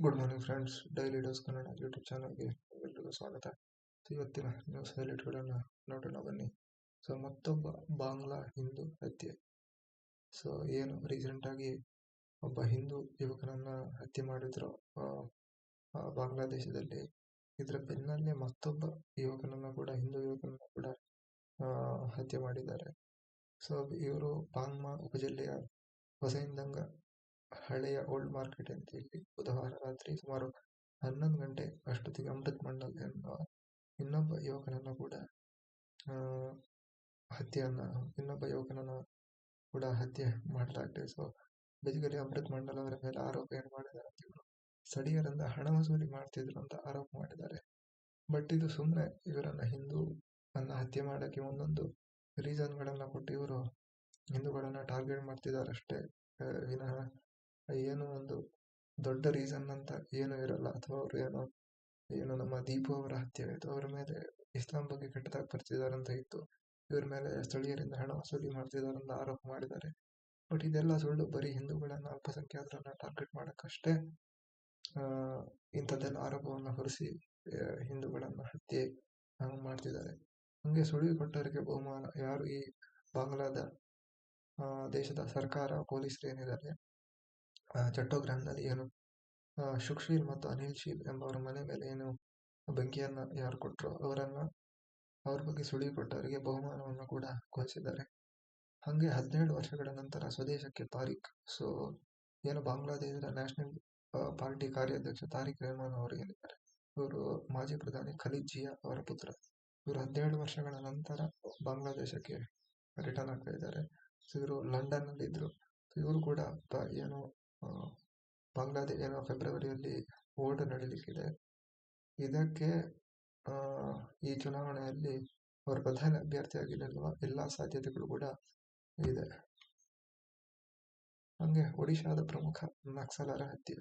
Good morning friends, daily dose Kannada YouTube ಚಾನಲ್ಗೆ ಎಲ್ಲರಿಗೂ ಸ್ವಾಗತ. ಇವತ್ತಿನ ನ್ಯೂಸ್ ಹೈಲೈಟ್ಗಳನ್ನು ನೋಡೋಣ ಬನ್ನಿ. ಮತ್ತೊಬ್ಬ ಬಾಂಗ್ಲಾ ಹಿಂದೂ ಹತ್ಯೆ. ಏನು ರೀಸೆಂಟಾಗಿ ಒಬ್ಬ ಹಿಂದೂ ಯುವಕನನ್ನ ಹತ್ಯೆ ಮಾಡಿದ್ರು ಬಾಂಗ್ಲಾದೇಶದಲ್ಲಿ. ಇದರ ಬೆನ್ನಲ್ಲೇ ಮತ್ತೊಬ್ಬ ಹಿಂದೂ ಯುವಕನನ್ನ ಕೂಡ ಹತ್ಯೆ ಮಾಡಿದ್ದಾರೆ. ಇವರು ಪಾಂಗ್ಮಾ ಉಪಜಿಲ್ಲೆಯ ಹೊಸೈಂದಂಗ ಹಳೆಯ ಓಲ್ಡ್ ಮಾರ್ಕೆಟ್ ಅಂತ ಇಲ್ಲಿ ಬುಧವಾರ ರಾತ್ರಿ ಸುಮಾರು 11 ಗಂಟೆ ಅಷ್ಟೊತ್ತಿಗೆ ಅಮೃತ್ ಮಂಡಲ್ ಎನ್ನುವ ಇನ್ನೊಬ್ಬ ಯುವಕನನ್ನ ಕೂಡ ಹತ್ಯೆ ಮಾಡಲಾಗಿದೆ. ಬೇಸಿಕಲಿ ಅಮೃತ್ ಮಂಡಲ್ ಅವರ ಮೇಲೆ ಆರೋಪ ಏನು ಮಾಡಿದ್ದಾರೆ ಅಂತ ಇವರು ಸ್ಥಳೀಯರಿಂದ ಹಣ ವಸೂಲಿ ಮಾಡ್ತಿದ್ರು ಅಂತ ಆರೋಪ ಮಾಡಿದ್ದಾರೆ. ಬಟ್ ಇದು ಸುಮ್ಮನೆ ಇವರನ್ನ ಹತ್ಯೆ ಮಾಡಕ್ಕೆ ಒಂದೊಂದು ರೀಸನ್ಗಳನ್ನ ಕೊಟ್ಟು ಇವರು ಹಿಂದೂಗಳನ್ನ ಟಾರ್ಗೆಟ್ ಮಾಡ್ತಿದ್ದಾರೆ ಅಷ್ಟೇ ವಿನಃ ಏನು ಒಂದು ದೊಡ್ಡ ರೀಸನ್ ಅಂತ ಏನು ಇರಲ್ಲ. ಅಥವಾ ಅವರು ಏನು ನಮ್ಮ ದೀಪು ಅವರ ಹತ್ಯೆ ಆಯಿತು, ಅವರ ಮೇಲೆ ಇಸ್ಲಾಂ ಬಗ್ಗೆ ಕೆಟ್ಟದಾಗಿ ಬರ್ತಿದ್ದಾರೆ ಅಂತ ಇತ್ತು, ಇವ್ರ ಮೇಲೆ ಸ್ಥಳೀಯರಿಂದ ಹಣ ವಸೂಲಿ ಮಾಡ್ತಿದ್ದಾರೆ ಅಂತ ಆರೋಪ ಮಾಡಿದ್ದಾರೆ. ಬಟ್ ಇದೆಲ್ಲ ಸುಳ್ಳು. ಬರೀ ಹಿಂದೂಗಳನ್ನ ಅಲ್ಪಸಂಖ್ಯಾತರನ್ನ ಟಾರ್ಗೆಟ್ ಮಾಡಕ್ಕಷ್ಟೇ ಇಂಥದ್ದೆಲ್ಲ ಆರೋಪವನ್ನು ಹೊರಿಸಿ ಹಿಂದೂಗಳನ್ನ ಹತ್ಯೆ ಮಾಡ್ತಿದ್ದಾರೆ. ಹಂಗೆ ಸುಳಿವು ಕೊಟ್ಟವರಿಗೆ ಬಹುಮಾನ. ಯಾರು ಈ ಬಾಂಗ್ಲಾದ ದೇಶದ ಸರ್ಕಾರ ಪೊಲೀಸರು ಏನಿದ್ದಾರೆ, ಚಟ್ಟೋಗ್ರಾಮದಲ್ಲಿ ಏನು ಶುಕ್ಶೀಲ್ ಮತ್ತು ಅನಿಲ್ ಶೀಲ್ ಎಂಬವರ ಮನೆ ಮೇಲೆ ಏನು ಬೆಂಕಿಯನ್ನ ಯಾರು ಕೊಟ್ಟರು ಅವ್ರ ಬಗ್ಗೆ ಸುಳಿವು ಕೊಟ್ಟವರಿಗೆ ಬಹುಮಾನವನ್ನು ಕೂಡ ಘೋಷಿಸಿದ್ದಾರೆ. ಹಂಗೆ 17 ವರ್ಷಗಳ ನಂತರ ಸ್ವದೇಶಕ್ಕೆ ತಾರಿಕ್. ಏನು ಬಾಂಗ್ಲಾದೇಶದ ನ್ಯಾಷನಲ್ ಪಾರ್ಟಿ ಕಾರ್ಯಾಧ್ಯಕ್ಷ ತಾರಿಕ್ ರೆಹಮಾನ್ ಅವರು ಏನಿದ್ದಾರೆ, ಇವರು ಮಾಜಿ ಪ್ರಧಾನಿ ಖಲೀದ್ ಜಿಯಾ ಅವರ ಪುತ್ರ. ಇವರು 17 ವರ್ಷಗಳ ನಂತರ ಬಾಂಗ್ಲಾದೇಶಕ್ಕೆ ರಿಟರ್ನ್ ಆಗ್ತಾ ಇದ್ದಾರೆ. ಇವರು ಲಂಡನ್ ನಲ್ಲಿ ಇದ್ರು. ಇವರು ಕೂಡ ಬಾಂಗ್ಲಾದೇಶ ಫೆಬ್ರವರಿಯಲ್ಲಿ ವೋಟ್ ನಡೀಲಿಕ್ಕಿದೆ. ಇದಕ್ಕೆ ಈ ಚುನಾವಣೆಯಲ್ಲಿ ಅವರು ಪ್ರಧಾನಿ ಅಭ್ಯರ್ಥಿಯಾಗಿ ನಿಲ್ಲುವ ಎಲ್ಲಾ ಸಾಧ್ಯತೆಗಳು ಕೂಡ ಇದೆ. ಹಂಗೆ ಒಡಿಶಾದ ಪ್ರಮುಖ ನಕ್ಸಲರ ಹತ್ಯೆ.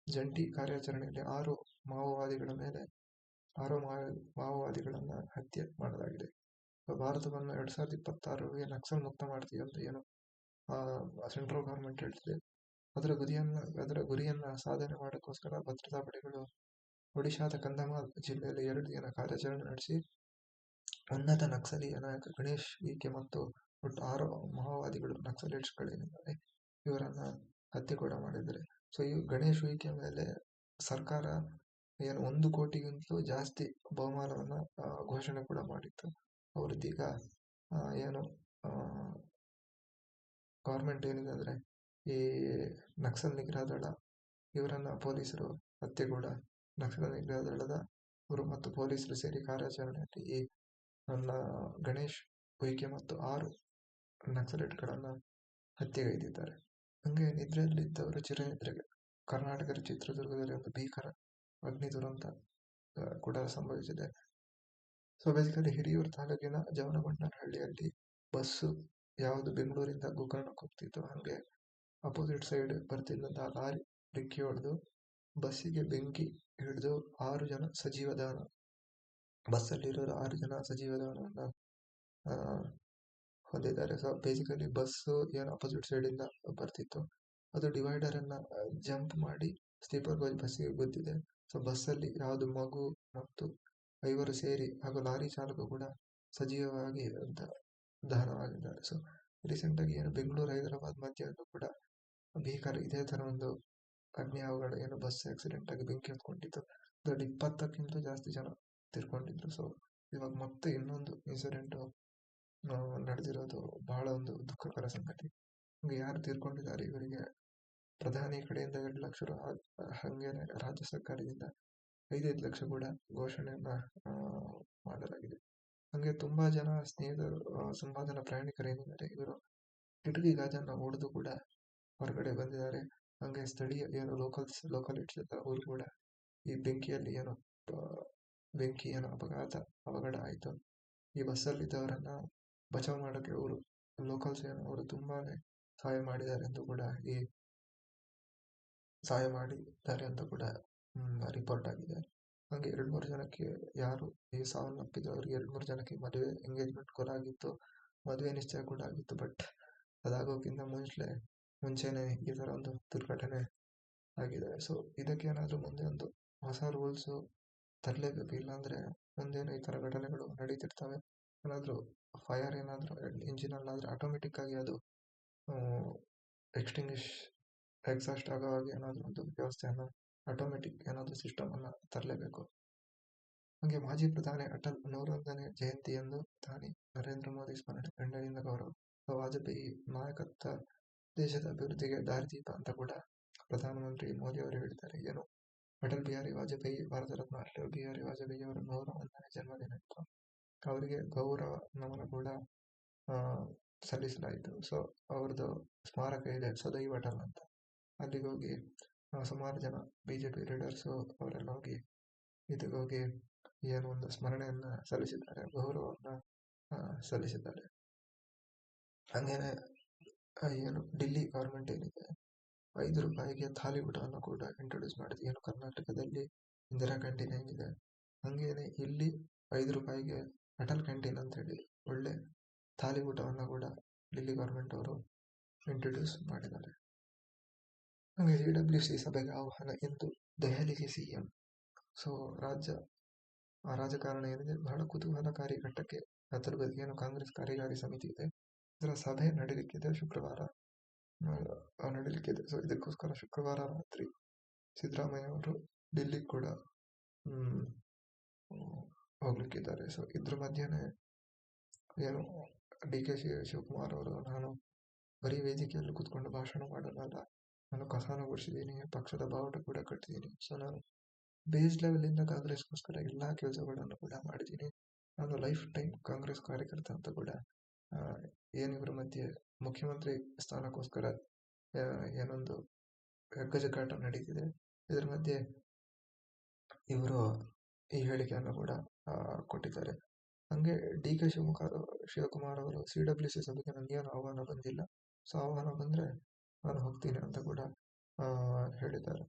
ಜಂಟಿ ಕಾರ್ಯಾಚರಣೆಯಲ್ಲಿ 6 ಮಾವೋವಾದಿಗಳನ್ನ ಹತ್ಯೆ ಮಾಡಲಾಗಿದೆ. ಭಾರತವನ್ನು 2026ಗೆ ನಕ್ಸಲ್ ಮುಕ್ತ ಮಾಡ್ತೀವಿ ಅಂತ ಏನು ಸೆಂಟ್ರಲ್ ಗವರ್ಮೆಂಟ್ ಹೇಳ್ತಿದೆ. ಅದರ ಗುರಿಯನ್ನ ಸಾಧನೆ ಮಾಡೋಕ್ಕೋಸ್ಕರ ಭದ್ರತಾ ಪಡೆಗಳು ಒಡಿಶಾದ ಕಂಧಮಾಲ್ ಜಿಲ್ಲೆಯಲ್ಲಿ 2 ದಿನ ಕಾರ್ಯಾಚರಣೆ ನಡೆಸಿ ಉನ್ನತ ನಕ್ಸಲೀಯ ನಾಯಕ ಗಣೇಶ್ ವಿಕೆ ಮತ್ತು ಒಟ್ಟು 6 ಮಾವೋವಾದಿಗಳು ನಕ್ಸಲೈಟ್ಸ್ಗಳೇನಿದ್ದಾರೆ ಇವರನ್ನ ಹತ್ಯೆ ಕೂಡ ಮಾಡಿದ್ದಾರೆ. ಈ ಗಣೇಶ್ ವಿಕೆ ಮೇಲೆ ಸರ್ಕಾರ 1 ಕೋಟಿಗಿಂತಲೂ ಜಾಸ್ತಿ ಬಹುಮಾನವನ್ನ ಘೋಷಣೆ ಕೂಡ ಮಾಡಿತ್ತು. ಅವ್ರದ್ದೀಗ ಗವರ್ಮೆಂಟ್ ಏನಿದೆ ಅಂದ್ರೆ ಈ ನಕ್ಸಲ್ ನಿಗ್ರಹ ದಳ ಇವರನ್ನ ಪೊಲೀಸರು ಹತ್ಯೆ ಕೂಡ ನಕ್ಸಲ್ ನಿಗ್ರಹ ದಳದ ಇವರು ಮತ್ತು ಪೊಲೀಸರು ಸೇರಿ ಕಾರ್ಯಾಚರಣೆಯಲ್ಲಿ ಈ ಗಣೇಶ್ ಉಯಿಕೆ ಮತ್ತು 6 ನಕ್ಸಲೈಟ್ಗಳನ್ನ ಹತ್ಯೆಗೈದಿದ್ದಾರೆ. ಹಂಗೆ ನಿದ್ರೆಯಲ್ಲಿದ್ದವರು ಚಿರನಿದ್ರೆಗೆ. ಕರ್ನಾಟಕದ ಚಿತ್ರದುರ್ಗದಲ್ಲಿ ಒಂದು ಭೀಕರ ಅಗ್ನಿ ದುರಂತ ಕೂಡ ಸಂಭವಿಸಿದೆ. ಬೇಸಿಕಲಿ ಹಿರಿಯೂರು ತಾಲೂಕಿನ ಜವನಗೊಂಡನಹಳ್ಳಿಯಲ್ಲಿ ಬಸ್ಸು ಯಾವುದು ಬೆಂಗಳೂರಿಂದ ಗೋಕರ್ಣಕ್ಕೆ ಹೋಗ್ತಿತ್ತು, ಹಂಗೆ ಅಪೋಸಿಟ್ ಸೈಡ್ ಬರ್ತಿದ್ದಂತಹ ಲಾರಿ ಡಿಕ್ಕಿ ಹೊಡೆದು ಬಸ್ಸಿಗೆ ಬೆಂಕಿ ಹಿಡಿದು 6 ಜನ ಸಜೀವದಾನ. ಬಸ್ಸಲ್ಲಿರೋರು 6 ಜನ ಸಜೀವದಾನವನ್ನ ಹೊಂದಿದ್ದಾರೆ. ಬೇಸಿಕಲಿ ಬಸ್ಸು ಏನು ಅಪೋಸಿಟ್ ಸೈಡ್ ಇಂದ ಬರ್ತಿತ್ತು, ಅದು ಡಿವೈಡರ್ ಅನ್ನ ಜಂಪ್ ಮಾಡಿ ಸ್ಲೀಪರ್ ಬಸ್ಸಿಗೆ ಗುದ್ದಿದೆ. ಬಸ್ಸಲ್ಲಿ ಯಾವುದು ಮಗು ಮತ್ತು 5 ಸೇರಿ ಹಾಗೂ ಲಾರಿ ಚಾಲಕ ಕೂಡ ಸಜೀವವಾಗಿ ದಹನವಾಗಿದ್ದಾರೆ. ರೀಸೆಂಟ್ ಆಗಿ ಏನು ಬೆಂಗಳೂರು ಹೈದರಾಬಾದ್ ಮಧ್ಯೆಯಲ್ಲೂ ಕೂಡ ಭೀಕರ ಇದೇ ತರ ಒಂದು ಅಗ್ನಿ ಅವಘಡ ಬಸ್ ಆಕ್ಸಿಡೆಂಟ್ ಆಗಿ ಬೆಂಕಿ ಹೊತ್ಕೊಂಡಿತ್ತು. ಅದರಲ್ಲಿ 20ಕ್ಕಿಂತ ಜಾಸ್ತಿ ಜನ ತೀರ್ಕೊಂಡಿದ್ರು. ಇವಾಗ ಮತ್ತೆ ಇನ್ನೊಂದು ಇನ್ಸಿಡೆಂಟ್ ನಡೆದಿರೋದು ಬಹಳ ಒಂದು ದುಃಖಕರ ಸಂಗತಿ. ಯಾರು ತೀರ್ಕೊಂಡಿದ್ದಾರೆ ಇವರಿಗೆ ಪ್ರಧಾನಿ ಕಡೆಯಿಂದ 2 ಲಕ್ಷ ರು, ಹಂಗೇನೆ ರಾಜ್ಯ ಸರ್ಕಾರದಿಂದ 5 ಲಕ್ಷ ಕೂಡ ಘೋಷಣೆಯನ್ನ ಮಾಡಲಾಗಿದೆ. ಹಂಗೆ ತುಂಬಾ ಜನ ಸ್ನೇಹಿತರು, ಸಂಪಾದನಾ ಪ್ರಯಾಣಿಕರೇನಿದ್ದಾರೆ ಇವರು ಕಿಟಕಿ ಗಾಜನ್ನ ಒಡೆದು ಕೂಡ ಹೊರಗಡೆ ಬಂದಿದ್ದಾರೆ. ಹಂಗೆ ಸ್ಥಳೀಯ ಲೋಕಲಿಟ್ಸ್ ಅವರು ಕೂಡ ಈ ಬೆಂಕಿಯಲ್ಲಿ ಅವಘಡ ಆಯಿತು. ಈ ಬಸ್ಸಲ್ಲಿದ್ದವರನ್ನ ಬಚಾವ್ ಮಾಡೋಕೆ ಅವರು ಲೋಕಲ್ಸ್ ಅವರು ತುಂಬಾನೇ ಸಹಾಯ ಮಾಡಿದ್ದಾರೆ ಅಂತ ಕೂಡ ರಿಪೋರ್ಟ್ ಆಗಿದೆ. ಹಂಗೆ 2-3 ಜನಕ್ಕೆ ಯಾರು ಈ ಸಾವನ್ನಪ್ಪಿದ್ರು ಅವ್ರಿಗೆ 2-3 ಜನಕ್ಕೆ ಮದುವೆ ಎಂಗೇಜ್ಮೆಂಟ್ ಕೂಡ ಆಗಿತ್ತು, ಮದುವೆ ನಿಶ್ಚಯ ಕೂಡ ಆಗಿತ್ತು. ಬಟ್ ಅದಾಗೋಕ್ಕಿಂತ ಮುಂಚೆನೆ ಈ ತರ ಒಂದು ದುರ್ಘಟನೆ ಆಗಿದೆ. ಸೊ ಇದಕ್ಕೆ ಏನಾದರೂ ಮುಂದೆ ಒಂದು ಹೊಸ ರೂಲ್ಸು ತರಲೇಬೇಕು. ಇಲ್ಲಾಂದರೆ ಮುಂದೇನು ಈ ಥರ ಘಟನೆಗಳು ನಡೀತಿರ್ತವೆ. ಏನಾದರೂ ಫೈರ್ ಏನಾದರೂ ಇಂಜಿನಲ್ಲಾದರೆ ಆಟೋಮೆಟಿಕ್ಕಾಗಿ ಅದು ಎಕ್ಸ್ಟಿಂಗ್ವಿಷ್ ಎಕ್ಸಾಸ್ಟ್ ಆಗೋ ಹಾಗೆ ಏನಾದರೂ ಒಂದು ವ್ಯವಸ್ಥೆಯನ್ನು ಆಟೋಮೆಟಿಕ್ ಏನಾದರೂ ಸಿಸ್ಟಮನ್ನು ತರಲೇಬೇಕು. ಹಾಗೆ ಮಾಜಿ ಪ್ರಧಾನಿ ಅಟಲ್ 101ನೇ ಜಯಂತಿಯಂದು ಪ್ರಧಾನಿ ನರೇಂದ್ರ ಮೋದಿ ಸ್ಮರಣೆ, ಗಣ್ಯರಿಂದ ಗೌರವ. ವಾಜಪೇಯಿ ನಾಯಕತ್ವ ದೇಶದ ಅಭಿವೃದ್ಧಿಗೆ ದಾರಿದೀಪ ಅಂತ ಕೂಡ ಪ್ರಧಾನಮಂತ್ರಿ ಮೋದಿ ಅವರು ಹೇಳಿದ್ದಾರೆ. ಏನು ಅಟಲ್ ಬಿಹಾರಿ ವಾಜಪೇಯಿ, ಭಾರತ ರತ್ನ ಅಟಲ್ ಬಿಹಾರಿ ವಾಜಪೇಯಿ ಅವರ 101ನೇ ಜನ್ಮದಿನ ಇತ್ತು. ಅವರಿಗೆ ಗೌರವ ನಮನ ಕೂಡ ಸಲ್ಲಿಸಲಾಯಿತು. ಸೊ ಅವ್ರದ್ದು ಸ್ಮಾರಕ ಇದೆ ಸದೈವ್ ಅಟಲ್ ಅಂತ. ಅಲ್ಲಿಗೆ ಹೋಗಿ ಸುಮಾರು ಜನ ಬಿಜೆಪಿ ಲೀಡರ್ಸು ಅವರೆಲ್ಲ ಹೋಗಿ ಇದಕ್ಕೆ ಹೋಗಿ ಏನು ಒಂದು ಸ್ಮರಣೆಯನ್ನ ಸಲ್ಲಿಸಿದ್ದಾರೆ, ಗೌರವವನ್ನು ಸಲ್ಲಿಸಿದ್ದಾರೆ. ಹಂಗೇನೆ ಏನು ಡಿಲ್ಲಿ ಗೌರ್ಮೆಂಟ್ ಏನಿದೆ, 5 ರೂಪಾಯಿಗೆ ಥಾಲಿ ಊಟವನ್ನು ಕೂಡ ಇಂಟ್ರೊಡ್ಯೂಸ್ ಮಾಡಿದೆ. ಏನು ಕರ್ನಾಟಕದಲ್ಲಿ ಇಂದಿರಾ ಕ್ಯಾಂಟೀನ್ ಏನಿದೆ, ಹಂಗೇನೆ ಇಲ್ಲಿ 5 ರೂಪಾಯಿಗೆ ಅಟಲ್ ಕ್ಯಾಂಟೀನ್ ಅಂತ ಹೇಳಿ ಒಳ್ಳೆ ಥಾಲಿ ಊಟವನ್ನು ಕೂಡ ಡಿಲ್ಲಿ ಗೌರ್ಮೆಂಟ್ ಅವರು ಇಂಟ್ರೊಡ್ಯೂಸ್ ಮಾಡಿದ್ದಾರೆ. ಹಾಗೆ CWC ಸಭೆಗೆ ಆಹ್ವಾನ ಎಂದು ದೆಹಲಿಗೆ ಸಿಎಂ. ಸೊ ರಾಜಕಾರಣ ಏನಿದೆ ಬಹಳ ಕುತೂಹಲಕಾರಿ ಘಟ್ಟಕ್ಕೆ ತಲುಪಿದೆ. ಏನು ಕಾಂಗ್ರೆಸ್ ಕಾರ್ಯಕಾರಿ ಸಮಿತಿ ಇದೆ, ಇದರ ಸಭೆ ನಡೀಲಿಕ್ಕಿದೆ, ಶುಕ್ರವಾರ ನಡೀಲಿಕ್ಕಿದೆ. ಸೊ ಇದಕ್ಕೋಸ್ಕರ ಶುಕ್ರವಾರ ರಾತ್ರಿ ಸಿದ್ದರಾಮಯ್ಯ ಅವರು ಡಿಲ್ಲಿ ಕೂಡ ಹೋಗ್ಲಿಕ್ಕಿದ್ದಾರೆ. ಸೊ ಇದ್ರ ಮಧ್ಯೆನೇ ಏನು DK ಶಿವಕುಮಾರ್ ಅವರು, ನಾನು ಬರೀ ವೇದಿಕೆಯಲ್ಲಿ ಕೂತ್ಕೊಂಡು ಭಾಷಣ ಮಾಡಲ್ಲ, ನಾನು ಕಸಾನ ಗುಡಿಸಿದ್ದೀನಿ, ಪಕ್ಷದ ಬಾವುಟ ಕೂಡ ಕಟ್ಟಿದ್ದೀನಿ. ಸೊ ನಾನು ಬೇಸ್ ಲೆವೆಲಿಂದ ಕಾಂಗ್ರೆಸ್ಗೋಸ್ಕರ ಎಲ್ಲ ಕೆಲಸಗಳನ್ನು ಕೂಡ ಮಾಡಿದ್ದೀನಿ. ನಾನು ಲೈಫ್ ಟೈಮ್ ಕಾಂಗ್ರೆಸ್ ಕಾರ್ಯಕರ್ತ ಅಂತ ಕೂಡ ಏನಿವ್ರ ಮಧ್ಯೆ ಮುಖ್ಯಮಂತ್ರಿ ಸ್ಥಾನಕ್ಕೋಸ್ಕರ ಏನೊಂದು ಹೆಗ್ಗಜಗಾಟ ನಡೀತಿದೆ. ಇದರ ಮಧ್ಯೆ ಇವರು ಈ ಹೇಳಿಕೆಯನ್ನು ಕೂಡ ಕೊಟ್ಟಿದ್ದಾರೆ. ಹಂಗೆ DK ಶಿವಕುಮಾರ್ ಅವರು CWC ಸಭೆಗೆ ನನಗೇನು ಆಹ್ವಾನ ಬಂದಿಲ್ಲ, ಸೊ ಆಹ್ವಾನ ಬಂದರೆ ನಾನು ಹೋಗ್ತೀನಿ ಅಂತ ಕೂಡ ಹೇಳಿದ್ದಾರೆ.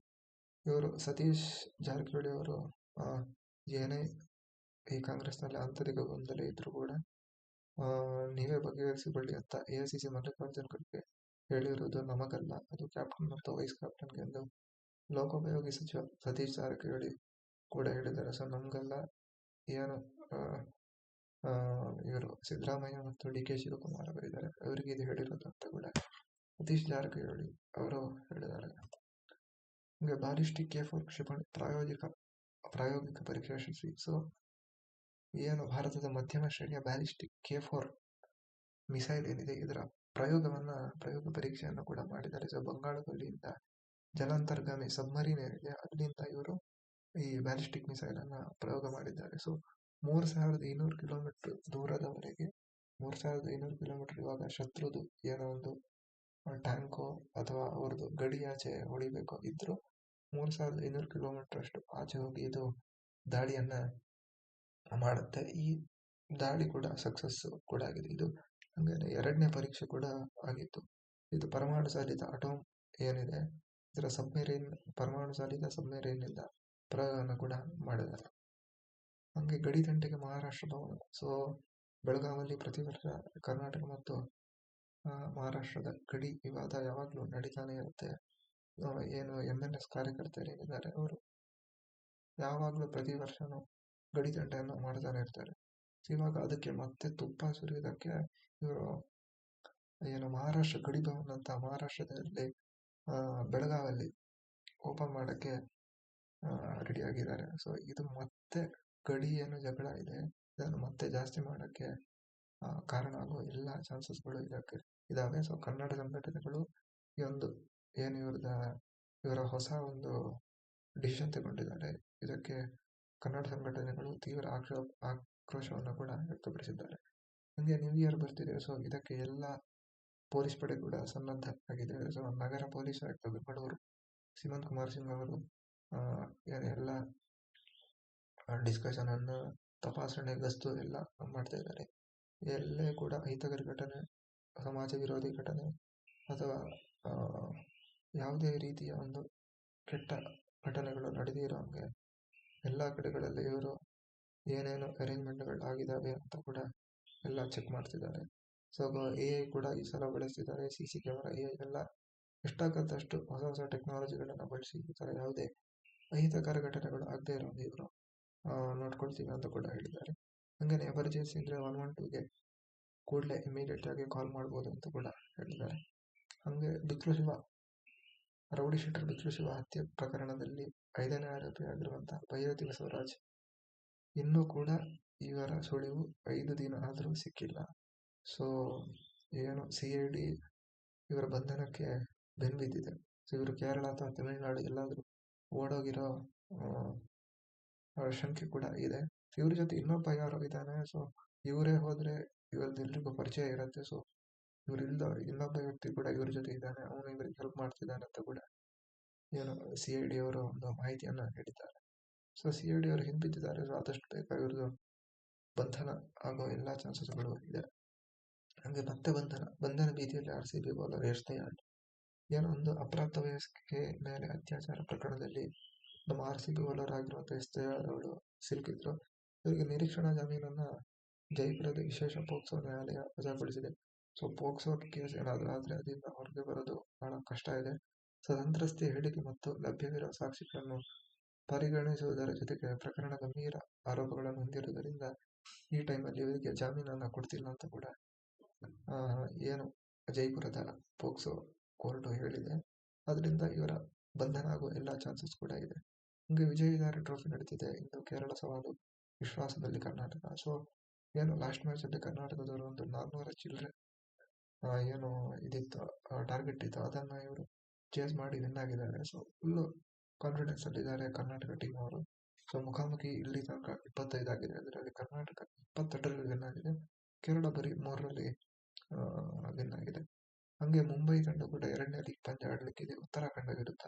ಇವರು ಸತೀಶ್ ಜಾರಕಿಹೊಳಿ ಅವರು ಏನೇ ಈ ಕಾಂಗ್ರೆಸ್ನಲ್ಲಿ ಆಂತರಿಕ ಗೊಂದಲ ಇದ್ರೂ ಕೂಡ ನೀವೇ ಬಗೆಹರಿಸಿಕೊಳ್ಳಿ ಅಂತ AICC ಮಲ್ಲಿಕಾರ್ಜುನ್ ಖರ್ಗೆ ಹೇಳಿರುವುದು ನಮಗಲ್ಲ, ಅದು ಕ್ಯಾಪ್ಟನ್ ಮತ್ತು ವೈಸ್ ಕ್ಯಾಪ್ಟನ್ಗೆ ಎಂದು ಲೋಕೋಪಯೋಗಿ ಸಚಿವ ಸತೀಶ್ ಜಾರಕಿಹೊಳಿ ಕೂಡ ಹೇಳಿದ್ದಾರೆ. ಸೊ ನಮಗೆಲ್ಲ ಏನು ಇವರು ಸಿದ್ದರಾಮಯ್ಯ ಮತ್ತು DK ಶಿವಕುಮಾರ್ ಅವರಿದ್ದಾರೆ, ಅವರಿಗೆ ಇದು ಹೇಳಿರೋದು ಅಂತ ಕೂಡ ಸತೀಶ್ ಜಾರಕಿಹೊಳಿ ಅವರು ಹೇಳಿದ್ದಾರೆ. ಹಂಗೆ ಬಾಲಿಸ್ಟಿಕ್ K4 ಕ್ಷಿಪಣಿ ಪ್ರಾಯೋಗಿಕ ಪರೀಕ್ಷೆ ಯಶಸ್ವಿ. ಸೊ ಏನು ಭಾರತದ ಮಧ್ಯಮ ಶ್ರೇಣಿಯ ಬ್ಯಾಲಿಸ್ಟಿಕ್ K4 ಮಿಸೈಲ್ ಏನಿದೆ, ಇದರ ಪ್ರಯೋಗ ಪರೀಕ್ಷೆಯನ್ನು ಕೂಡ ಮಾಡಿದ್ದಾರೆ. ಸೊ ಬಂಗಾಳಕೊಲ್ಲಿಯಿಂದ ಜಲಾಂತರ್ಗಾಮಿ ಸಬ್ಮರೀನ್ ಏನಿದೆ, ಅಲ್ಲಿಂದ ಇವರು ಈ ಬ್ಯಾಲಿಸ್ಟಿಕ್ ಮಿಸೈಲ್ ಅನ್ನ ಪ್ರಯೋಗ ಮಾಡಿದ್ದಾರೆ. ಸೊ 3500 ಕಿಲೋಮೀಟರ್ ದೂರದವರೆಗೆ, 3500 ಕಿಲೋಮೀಟರ್ ಇವಾಗ ಶತ್ರುದು ಏನೋ ಒಂದು ಟ್ಯಾಂಕೋ ಅಥವಾ ಅವ್ರದ್ದು ಗಡಿಯಾಚೆ ಹೊಡಿಬೇಕು ಇದ್ರು 3500 ಕಿಲೋಮೀಟರ್ ಅಷ್ಟು ಆಚೆ ಹೋಗಿ ಇದು ದಾಳಿಯನ್ನ ಮಾಡುತ್ತೆ. ಈ ದಾಳಿ ಕೂಡ ಸಕ್ಸಸ್ ಕೂಡ ಆಗಿದೆ. ಇದು ಹಂಗೆ 2ನೇ ಪರೀಕ್ಷೆ ಕೂಡ ಆಗಿತ್ತು. ಇದು ಪರಮಾಣು ಚಾಲಿತ ಅಟೋಮ್ ಏನಿದೆ, ಇದರ ಪರಮಾಣು ಚಾಲಿತ ಸಬ್ಮೆರೀನ್ ಇಂದ ಪ್ರಯೋಗವನ್ನು ಕೂಡ ಮಾಡಿದ್ದಾರೆ. ಹಂಗೆ ಗಡಿ ತಂಟೆಗೆ ಮಹಾರಾಷ್ಟ್ರ ಭವನ. ಸೊ ಬೆಳಗಾವಿಯಲ್ಲಿ ಪ್ರತಿ ವರ್ಷ ಕರ್ನಾಟಕ ಮತ್ತು ಮಹಾರಾಷ್ಟ್ರದ ಗಡಿ ವಿವಾದ ಯಾವಾಗಲೂ ನಡೀತಾನೆ ಇರುತ್ತೆ. ಏನು MNS ಕಾರ್ಯಕರ್ತರೇನಿದ್ದಾರೆ ಅವರು ಯಾವಾಗಲೂ ಪ್ರತಿ ವರ್ಷನೂ ಗಡಿ ತಂಟೆಯನ್ನು ಮಾಡ್ತಾನೆ ಇರ್ತಾರೆ. ಇವಾಗ ಅದಕ್ಕೆ ಮತ್ತೆ ತುಪ್ಪ ಸುರಿಯೋದಕ್ಕೆ ಇವರು ಏನು ಮಹಾರಾಷ್ಟ್ರ ಗಡಿ ಭವನ ಅಂತ ಮಹಾರಾಷ್ಟ್ರದಲ್ಲಿ ಬೆಳಗಾವಲ್ಲಿ ಓಪನ್ ಮಾಡೋಕ್ಕೆ ರೆಡಿ ಆಗಿದ್ದಾರೆ. ಸೊ ಇದು ಮತ್ತೆ ಗಡಿ ಏನು ಜಗಳ ಇದೆ ಇದನ್ನು ಮತ್ತೆ ಜಾಸ್ತಿ ಮಾಡೋಕ್ಕೆ ಕಾರಣ ಆಗುವ ಎಲ್ಲ ಚಾನ್ಸಸ್ಗಳು ಇದಕ್ಕೆ ಇದಾವೆ. ಸೊ ಕನ್ನಡ ಸಂಘಟನೆಗಳು ಈ ಒಂದು ಏನು ಇವರ ಹೊಸ ಒಂದು ಡಿಸಿಷನ್ ತಗೊಂಡಿದ್ದಾರೆ, ಇದಕ್ಕೆ ಕನ್ನಡ ಸಂಘಟನೆಗಳು ತೀವ್ರ ಆಕ್ರೋಶವನ್ನು ಕೂಡ ವ್ಯಕ್ತಪಡಿಸಿದ್ದಾರೆ. ಹಂಗೆ ನ್ಯೂ ಇಯರ್ ಬರ್ತಿದೆ. ಸೊ ಇದಕ್ಕೆ ಎಲ್ಲ ಪೊಲೀಸ್ ಪಡೆ ಕೂಡ ಸನ್ನದ್ಧ ಆಗಿದೆ. ಸೊ ನಗರ ಪೊಲೀಸ್ ಆಯುಕ್ತ ಬೆಂಗಳೂರು ಸಿಮಂತ್ ಕುಮಾರ್ ಸಿಂಗ್ ಅವರು ಎಲ್ಲ ಡಿಸ್ಕಷನ್ ಅನ್ನು, ತಪಾಸಣೆ, ಗಸ್ತು ಎಲ್ಲ ಮಾಡ್ತಾ ಇದ್ದಾರೆ. ಎಲ್ಲೇ ಕೂಡ ಅಹಿತಕರ ಘಟನೆ, ಸಮಾಜ ವಿರೋಧಿ ಘಟನೆ ಅಥವಾ ಯಾವುದೇ ರೀತಿಯ ಒಂದು ಕೆಟ್ಟ ಘಟನೆಗಳು ನಡೆದಿರೋ ಹಂಗೆ ಎಲ್ಲ ಕಡೆಗಳಲ್ಲಿ ಇವರು ಏನೇನು ಅರೇಂಜ್ಮೆಂಟ್ಗಳು ಆಗಿದ್ದಾವೆ ಅಂತ ಕೂಡ ಎಲ್ಲ ಚೆಕ್ ಮಾಡ್ತಿದ್ದಾರೆ. ಸೊ AI ಕೂಡ ಈ ಸಲ ಬಳಸ್ತಿದ್ದಾರೆ, CC ಕ್ಯಾಮರಾ AI ಎಲ್ಲ ಎಷ್ಟಾಗತ್ತೆ ಅಷ್ಟು ಹೊಸ ಹೊಸ ಟೆಕ್ನಾಲಜಿಗಳನ್ನ ಬಳಸಿ ಈ ಥರ ಯಾವುದೇ ಅಹಿತಕರ ಘಟನೆಗಳು ಆಗದೇ ಇರೋ ಹಾಗೆ ಇವರು ನೋಡ್ಕೊಳ್ತೀವಿ ಅಂತ ಕೂಡ ಹೇಳಿದ್ದಾರೆ. ಹಾಗೇನೆ ಎಮರ್ಜೆನ್ಸಿ ಅಂದರೆ 112ಗೆ ಕೂಡಲೇ ಇಮಿಡಿಯೇಟ್ ಆಗಿ ಕಾಲ್ ಮಾಡ್ಬೋದು ಅಂತ ಕೂಡ ಹೇಳಿದ್ದಾರೆ. ಹಾಗೆ ಬಿಕ್ಲು ಶಿವ ರೌಡಿ ಶೀಟರ್ ಬಿಕ್ಲು ಶಿವ ಹತ್ಯೆ ಪ್ರಕರಣದಲ್ಲಿ 5ನೇ ಆರೋಪಿ ಆಗಿರುವಂತಹ ಭೈರತಿ ಬಸವರಾಜ್ ಇನ್ನೂ ಕೂಡ ಇವರ ಸುಳಿವು 5 ದಿನ ಆದರೂ ಸಿಕ್ಕಿಲ್ಲ. ಸೊ ಏನು CID ಇವರ ಬಂಧನಕ್ಕೆ ಬೆನ್ಬಿದ್ದಿದೆ. ಸೊ ಇವರು ಕೇರಳ ಅಥವಾ ತಮಿಳುನಾಡು ಎಲ್ಲಾದರೂ ಓಡೋಗಿರೋ ಶಂಕೆ ಕೂಡ ಇದೆ. ಇವ್ರ ಜೊತೆ ಇನ್ನೊಬ್ಬ ಯಾರೋ ಇದ್ದಾನೆ. ಸೊ ಇವರೇ ಹೋದ್ರೆ ಇವ್ರದ್ದೆಲ್ರಿಗೂ ಪರಿಚಯ ಇರುತ್ತೆ. ಸೊ ಇವರಿಲ್ದ ಇನ್ನೊಬ್ಬ ವ್ಯಕ್ತಿ ಕೂಡ ಇವ್ರ ಜೊತೆ ಇದ್ದಾನೆ, ಅವನು ಇವರಿಗೆ ಹೆಲ್ಪ್ ಮಾಡ್ತಿದ್ದಾನೆ ಅಂತ ಕೂಡ ಏನು CID ಅವರು ಒಂದು ಮಾಹಿತಿಯನ್ನ ನೀಡಿದ್ದಾರೆ. ಸೊ CID ಅವರು ಹಿಂಬಿದ್ದಿದ್ದಾರೆ. ಸೊ ಆದಷ್ಟು ಬೇಗ ಇವ್ರದ್ದು ಬಂಧನ ಆಗೋ ಎಲ್ಲಾ ಚಾನ್ಸಸ್ಗಳು ಇದೆ. ಹಂಗೆ ಮತ್ತೆ ಬಂಧನ ಭೀತಿಯಲ್ಲಿ RCB ಬೌಲರ್ ಯಶ್ ದಯಾಳ್ ಏನೋ ಒಂದು ಅಪ್ರಾಪ್ತ ವಯಸ್ಸಿಗೆ ಮೇಲೆ ಅತ್ಯಾಚಾರ ಪ್ರಕರಣದಲ್ಲಿ ನಮ್ಮ RCB ಬೌಲರ್ ಆಗಿರುವಂತಹ ಯಶ್ ದಯಾಳ್ ಅವರು ಸಿಲುಕಿದ್ರು. ಇವರಿಗೆ ನಿರೀಕ್ಷಣಾ ಜಾಮೀನನ್ನ ಜೈಪುರದ ವಿಶೇಷ ಪೋಕ್ಸೋ ನ್ಯಾಯಾಲಯ ವಜಾಗೊಳಿಸಿದೆ. ಸೊ ಪೋಕ್ಸೋ ಕೇಸ್ ಏನಾದರೂ ಆದ್ರೆ ಅದರಿಂದ ಹೊರಗೆ ಬರೋದು ಬಹಳ ಕಷ್ಟ ಇದೆ. ಸೊ ಸಂತ್ರಸ್ತೆ ಹೇಳಿಕೆ ಮತ್ತು ಲಭ್ಯವಿರುವ ಸಾಕ್ಷಿಗಳನ್ನು ಪರಿಗಣಿಸುವುದರ ಜೊತೆಗೆ ಪ್ರಕರಣ ಗಂಭೀರ ಆರೋಪಗಳನ್ನು ಹೊಂದಿರುವುದರಿಂದ ಈ ಟೈಮಲ್ಲಿ ಇವರಿಗೆ ಜಾಮೀನನ್ನ ಕೊಡ್ತಿಲ್ಲ ಅಂತ ಕೂಡ ಏನು ಜೈಪುರದ ಪೋಕ್ಸೋ ಕೋರ್ಟ್ ಹೇಳಿದೆ. ಅದರಿಂದ ಇವರ ಬಂಧನ ಆಗುವ ಎಲ್ಲಾ ಚಾನ್ಸಸ್ ಕೂಡ ಇದೆ. ಹಂಗೆ ವಿಜಯಧಾರೆ ಟ್ರೋಫಿ ನಡೀತಿದೆ. ಇಂದು ಕೇರಳ ಸವಾಲು ವಿಶ್ವಾಸದಲ್ಲಿ ಕರ್ನಾಟಕ. ಸೊ ಏನು ಲಾಸ್ಟ್ ಮ್ಯಾಚ್ ಅಲ್ಲಿ ಕರ್ನಾಟಕದವರು ಒಂದು 400 ಚಿಲ್ಲರೆ ಏನು ಇದಿತ್ತು ಟಾರ್ಗೆಟ್ ಇತ್ತು, ಅದನ್ನ ಇವರು ಚೇಸ್ ಮಾಡಿ ವಿನ್ ಆಗಿದ್ದಾರೆ. ಸೊ ಫುಲ್ ಕಾನ್ಫಿಡೆನ್ಸ್ ಅಲ್ಲಿದ್ದಾರೆ ಕರ್ನಾಟಕ ಟೀಮ್ ಅವರು. ಸೊ ಮುಖಾಮುಖಿ ಇಲ್ಲಿ ತನಕ 25 ಆಗಿದೆ. ಅದರಲ್ಲಿ ಕರ್ನಾಟಕ 28ರಲ್ಲಿ ವಿನ್ ಆಗಿದೆ, ಕೇರಳ ಬರೀ 3ರಲ್ಲಿ ವಿನ್ ಆಗಿದೆ. ಹಂಗೆ ಮುಂಬೈ ತಂಡ ಕೂಡ 2ನೇ ಲೀಗ್ ಪಂದ್ಯ ಆಡ್ಲಿಕ್ಕಿದೆ ಉತ್ತರಾಖಂಡ ವಿರುದ್ಧ.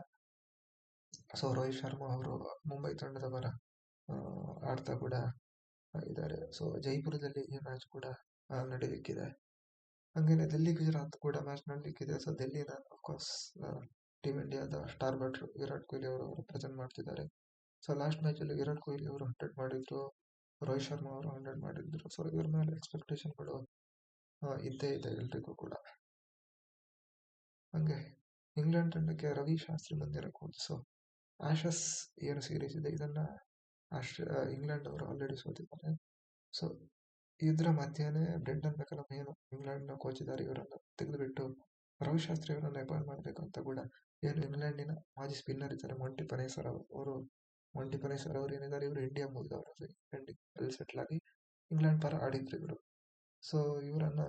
ಸೊ ರೋಹಿತ್ ಶರ್ಮಾ ಅವರು ಮುಂಬೈ ತಂಡದವರ ಆಡ್ತಾ ಕೂಡ ಇದ್ದಾರೆ. ಸೊ ಜೈಪುರದಲ್ಲಿ ಈ ಮ್ಯಾಚ್ ಕೂಡ ನಡೀಲಿಕ್ಕಿದೆ. ಹಂಗೇನೆ ದಿಲ್ಲಿ ಗುಜರಾತ್ ಕೂಡ ಮ್ಯಾಚ್ ನಡೀಲಿಕ್ಕಿದೆ. ಸೊ ದಿಲ್ಲಿನ ಅಫ್ಕೋರ್ಸ್ ಟೀಮ್ ಇಂಡಿಯಾದ ಸ್ಟಾರ್ ಬ್ಯಾಟರ್ ವಿರಾಟ್ ಕೊಹ್ಲಿ ಅವರು ರೆಪ್ರೆಸೆಂಟ್ ಮಾಡ್ತಿದ್ದಾರೆ. ಸೊ ಲಾಸ್ಟ್ ಮ್ಯಾಚ್ ಅಲ್ಲಿ ವಿರಾಟ್ ಕೊಹ್ಲಿ ಅವರು 100 ಮಾಡಿದ್ರು, ರೋಹಿತ್ ಶರ್ಮಾ ಅವರು 100 ಮಾಡಿದ್ರು. ಸೊ ಇವ್ರ ಮೇಲೆ ಎಕ್ಸ್ಪೆಕ್ಟೇಷನ್ಗಳು ಇದ್ದೇ ಇದೆ ಎಲ್ರಿಗೂ ಕೂಡ. ಹಂಗೆ ಇಂಗ್ಲೆಂಡ್ ತಂಡಕ್ಕೆ ರವಿ ಶಾಸ್ತ್ರಿ ಬಂದಿರಬಹುದು. ಸೊ ಆಶಸ್ ಏನು ಸೀರೀಸ್ ಇದೆ ಇದನ್ನ ಇಂಗ್ಲೆಂಡ್ ಅವರು ಆಲ್ರೆಡಿ ಸೋತಿದ್ದಾರೆ. ಸೊ ಇದ್ರ ಮಧ್ಯೆನೆ ಬ್ರೆಂಡನ್ ಮೆಕಲಮ್ ಏನು ಇಂಗ್ಲೆಂಡ್ ನ ಕೋಚ್ ಇದ್ದಾರೆ, ಇವರನ್ನ ತೆಗೆದುಬಿಟ್ಟು ರವಿ ಶಾಸ್ತ್ರಿ ಅವರನ್ನ ಅಪಾಯಿಂಟ್ ಮಾಡಬೇಕು ಅಂತ ಕೂಡ ಏನು ಇಂಗ್ಲೆಂಡಿನ ಮಾಜಿ ಸ್ಪಿನ್ನರ್ ಇದ್ದಾರೆ ಮೊಂಟಿ ಪನೇಸರ್ ಅವರು ಏನಿದ್ದಾರೆ, ಇವರು ಇಂಡಿಯಾ ಮೂಲದವರು. ಇಂಗ್ಲೆಂಡ್ ಸೆಟ್ಲ್ ಆಗಿ ಇಂಗ್ಲೆಂಡ್ ಪರ ಆಡಿದ್ರು ಇವರು. ಸೊ ಇವರನ್ನ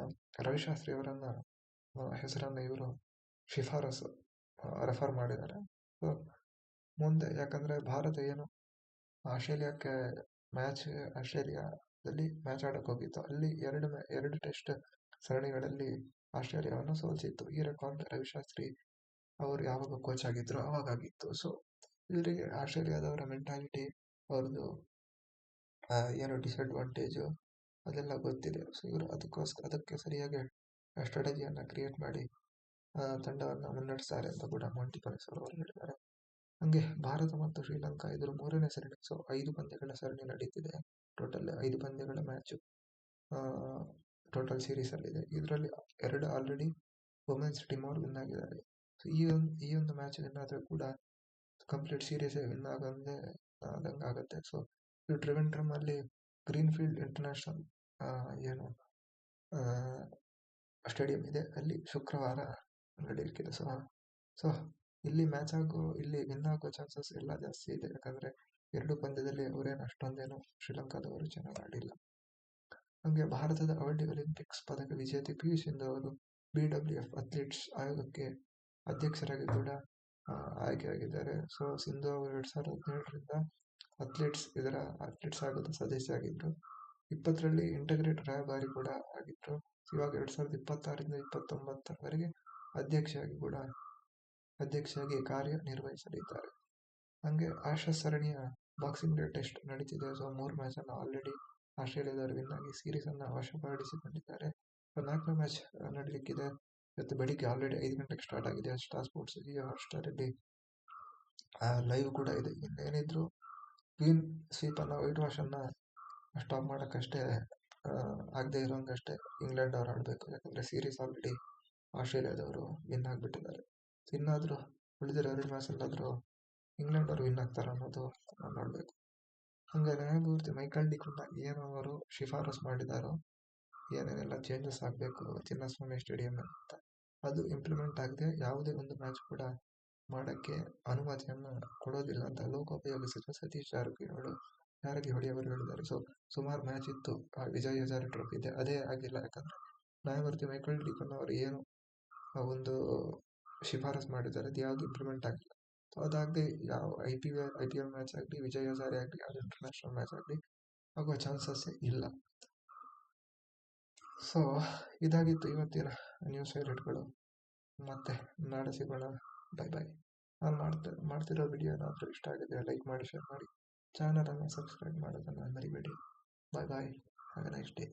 ರವಿಶಾಸ್ತ್ರಿ ಅವರನ್ನ ಹೆಸರನ್ನ ಇವರು ಶಿಫಾರಸು ರೆಫರ್ ಮಾಡಿದ್ದಾರೆ. ಸೊ ಮುಂದೆ ಯಾಕಂದ್ರೆ ಭಾರತ ಏನು ಆಸ್ಟ್ರೇಲಿಯಾದಲ್ಲಿ ಮ್ಯಾಚ್ ಆಡಕ್ ಹೋಗಿತ್ತು, ಅಲ್ಲಿ ಎರಡು ಟೆಸ್ಟ್ ಸರಣಿಗಳಲ್ಲಿ ಆಸ್ಟ್ರೇಲಿಯಾವನ್ನು ಸೋಲಿಸಿತ್ತು. ಈ ರೆಕಾರ್ಡ್ ರವಿಶಾಸ್ತ್ರಿ ಅವರು ಯಾವಾಗ ಕೋಚ್ ಆಗಿದ್ರು ಅವಾಗ ಆಗಿತ್ತು. ಸೊ ಇವರಿಗೆ ಆಸ್ಟ್ರೇಲಿಯಾದವರ ಮೆಂಟಾಲಿಟಿ, ಅವ್ರದ್ದು ಏನು ಡಿಸ್ಅಡ್ವಾಂಟೇಜು ಅದೆಲ್ಲ ಗೊತ್ತಿದೆ. ಸೊ ಇವರು ಅದಕ್ಕೆ ಸರಿಯಾಗಿ ಸ್ಟ್ರಾಟಜಿಯನ್ನ ಕ್ರಿಯೇಟ್ ಮಾಡಿ ತಂಡವನ್ನು ಮುನ್ನಡೆಸ್ತಾರೆ ಅಂತ ಕೂಡ ಮೊಂಟಿ ಪನೇಸರ್ ಅವರು ಹೇಳಿದ್ದಾರೆ. ಹಂಗೆ ಭಾರತ ಮತ್ತು ಶ್ರೀಲಂಕಾ ಇದ್ರ 3ನೇ ಸರಣಿ. ಸೊ 5 ಪಂದ್ಯಗಳ ಸರಣಿ ನಡೀತಿದೆ. ಟೋಟಲ್ 5 ಪಂದ್ಯಗಳ ಮ್ಯಾಚ್ ಟೋಟಲ್ ಸೀರೀಸ್ ಅಲ್ಲಿದೆ. ಇದರಲ್ಲಿ 2 ಆಲ್ರೆಡಿ ವುಮೆನ್ಸ್ ಟೀಮ್ ಅವರು ವಿನ್ ಆಗಿದ್ದಾರೆ. ಸೊ ಈ ಒಂದು ಮ್ಯಾಚ್ ವಿನ್ ಆದ್ರೆ ಕೂಡ ಕಂಪ್ಲೀಟ್ ಸೀರೀಸ್ ವಿನ್ ಆದಂಗೆ ಆಗುತ್ತೆ. ಸೊ ಇದು ಟ್ರಿವೆಂಡ್ರಮ್ ಅಲ್ಲಿ ಗ್ರೀನ್ಫೀಲ್ಡ್ ಇಂಟರ್ನ್ಯಾಷನಲ್ ಏನು ಸ್ಟೇಡಿಯಂ ಇದೆ, ಅಲ್ಲಿ ಶುಕ್ರವಾರ ನಡೆಯಲಿಕ್ಕಿದೆ. ಸೊ ಇಲ್ಲಿ ವಿನ್ ಆಗೋ ಚಾನ್ಸಸ್ ಎಲ್ಲ ಜಾಸ್ತಿ ಇದೆ. ಯಾಕಂದ್ರೆ 2 ಪಂದ್ಯದಲ್ಲಿ ಅವರೇನು ಅಷ್ಟೊಂದೇನು ಶ್ರೀಲಂಕಾದವರು ಚೆನ್ನಾಗಿ ಆಡಿಲ್ಲ. ಹಂಗೆ ಭಾರತದ ಕಬಡ್ಡಿ ಒಲಿಂಪಿಕ್ಸ್ ಪದಕ ವಿಜೇತೆ PV ಸಿಂಧು ಅವರು BWF ಅಥ್ಲೀಟ್ಸ್ ಆಯೋಗಕ್ಕೆ ಅಧ್ಯಕ್ಷರಾಗಿ ಕೂಡ ಆಯ್ಕೆಯಾಗಿದ್ದಾರೆ. ಸೊ ಸಿಂಧು ಅವರು 2017ರಿಂದ ಅಥ್ಲೀಟ್ಸ್ ಆಯೋಗದ ಸದಸ್ಯ ಆಗಿದ್ರು. 20ರಲ್ಲಿ ಇಂಟಗ್ರೇಟ್ ರಾಯಭಾರಿ ಕೂಡ ಆಗಿದ್ರು. ಇವಾಗ 2026ರಿಂದ 2029ರವರೆಗೆ ಅಧ್ಯಕ್ಷಿಯಾಗಿ ಕಾರ್ಯನಿರ್ವಹಿಸಲಿದ್ದಾರೆ. ಹಂಗೆ ಆಶಸ್ ಸರಣಿಯ ಬಾಕ್ಸಿಂಗ್ ಡೇ ಟೆಸ್ಟ್ ನಡೀತಿದೆ. ಸೊ 3 ಮ್ಯಾಚ್ ಅನ್ನ ಆಲ್ರೆಡಿ ಆಸ್ಟ್ರೇಲಿಯಾದವರು ವಿನ್ ಆಗಿ ಸೀರೀಸ್ ಅನ್ನ ವಶಪಡಿಸಿಕೊಂಡಿದ್ದಾರೆ. 4ನೇ ಮ್ಯಾಚ್ ನಡೀಲಿಕ್ಕಿದೆ. ಇವತ್ತು ಬೆಳಿಗ್ಗೆ ಆಲ್ರೆಡಿ 5 ಗಂಟೆಗೆ ಸ್ಟಾರ್ಟ್ ಆಗಿದೆ. ಸ್ಟಾರ್ ಸ್ಪೋರ್ಟ್ಸ್ ಜಿಯೋ ಹಾಟ್‌ಸ್ಟಾರ್ ಅಲ್ಲಿ ಲೈವ್ ಕೂಡ ಇದೆ. ಇನ್ನೇನಿದ್ರು ಕ್ಲೀನ್ ಸ್ವೀಪ್ ಅನ್ನ ವೈಟ್ ವಾಶ್ ಅನ್ನ ಸ್ಟಾಪ್ ಮಾಡಕ್ಕಷ್ಟೇ ಆಗದೆ ಇರೋಂಗಷ್ಟೇ ಇಂಗ್ಲೆಂಡ್ ಅವರು ಆಡಬೇಕು. ಯಾಕಂದ್ರೆ ಸೀರೀಸ್ ಆಲ್ರೆಡಿ ಆಸ್ಟ್ರೇಲಿಯಾದವರು ವಿನ್ ಆಗಿಬಿಟ್ಟಿದ್ದಾರೆ. ಇನ್ನಾದರೂ ಉಳಿದಿರೋ 2 ಮ್ಯಾಚಲ್ಲಾದರೂ ಇಂಗ್ಲೆಂಡ್ ಅವರು ವಿನ್ ಆಗ್ತಾರೆ ಅನ್ನೋದು ನಾವು ನೋಡಬೇಕು. ಹಂಗೆ ನ್ಯಾಯಮೂರ್ತಿ ಮೈಕಲ್ ಡಿ ಕುಂಡ ಏನು ಅವರು ಶಿಫಾರಸು ಮಾಡಿದಾರೋ ಏನೇನೆಲ್ಲ ಚೇಂಜಸ್ ಆಗಬೇಕು ಚಿನ್ನಸ್ವಾಮಿ ಸ್ಟೇಡಿಯಂ ಅಂತ, ಅದು ಇಂಪ್ಲಿಮೆಂಟ್ ಆಗದೆ ಯಾವುದೇ ಒಂದು ಮ್ಯಾಚ್ ಕೂಡ ಮಾಡೋಕ್ಕೆ ಅನುಮತಿಯನ್ನು ಕೊಡೋದಿಲ್ಲ ಅಂತ ಲೋಕೋಪಯೋಗಿ ಸಚಿವ ಸತೀಶ್ ಜಾರಕಿಹೊಳಿ ಅವರು ಹೇಳಿದ್ದಾರೆ. ಸೊ ಸುಮಾರು ಮ್ಯಾಚ್ ಇತ್ತು, ವಿಜಯ್ ಹಜಾರೆ ಟ್ರೋಫಿ ಇದೆ, ಅದೇ ಆಗಿಲ್ಲ. ಯಾಕಂದರೆ ನ್ಯಾಯಮೂರ್ತಿ ಮೈಕಲ್ ಡಿ ಕುಂಡ ಅವರು ಏನು ಒಂದು ಶಿಫಾರಸು ಮಾಡಿದ್ದಾರೆ ಅದು ಯಾವುದು ಇಂಪ್ಲಿಮೆಂಟ್ ಆಗಿಲ್ಲ. ಸೊ ಅದಾಗದೆ ಯಾವ ಐ ಪಿ ಎಲ್ ಮ್ಯಾಚ್ ಆಗಲಿ, ವಿಜಯ್ ಹಜಾರೆ ಆಗಲಿ, ಅದು ಇಂಟರ್ನ್ಯಾಷನಲ್ ಮ್ಯಾಚ್ ಆಗಲಿ ಆಗುವ ಚಾನ್ಸಸ್ಸೇ ಇಲ್ಲ. ಸೊ ಇದಾಗಿತ್ತು ಇವತ್ತಿನ ನ್ಯೂಸ್ ಹೈಲೈಟ್ಗಳು. ಮತ್ತೆ ನಾಳೆ ಸಿಗೋಣ. Bye bye. ನಾನು ಮಾಡ್ತಿರೋ ವಿಡಿಯೋ ಏನಾದರೂ ಇಷ್ಟ ಆಗಿದೆ ಲೈಕ್ ಮಾಡಿ, ಶೇರ್ ಮಾಡಿ, ಚಾನಲನ್ನು ಸಬ್ಸ್ಕ್ರೈಬ್ ಮಾಡೋದನ್ನು ಮರಿಬೇಡಿ. Bye bye. Have a nice day.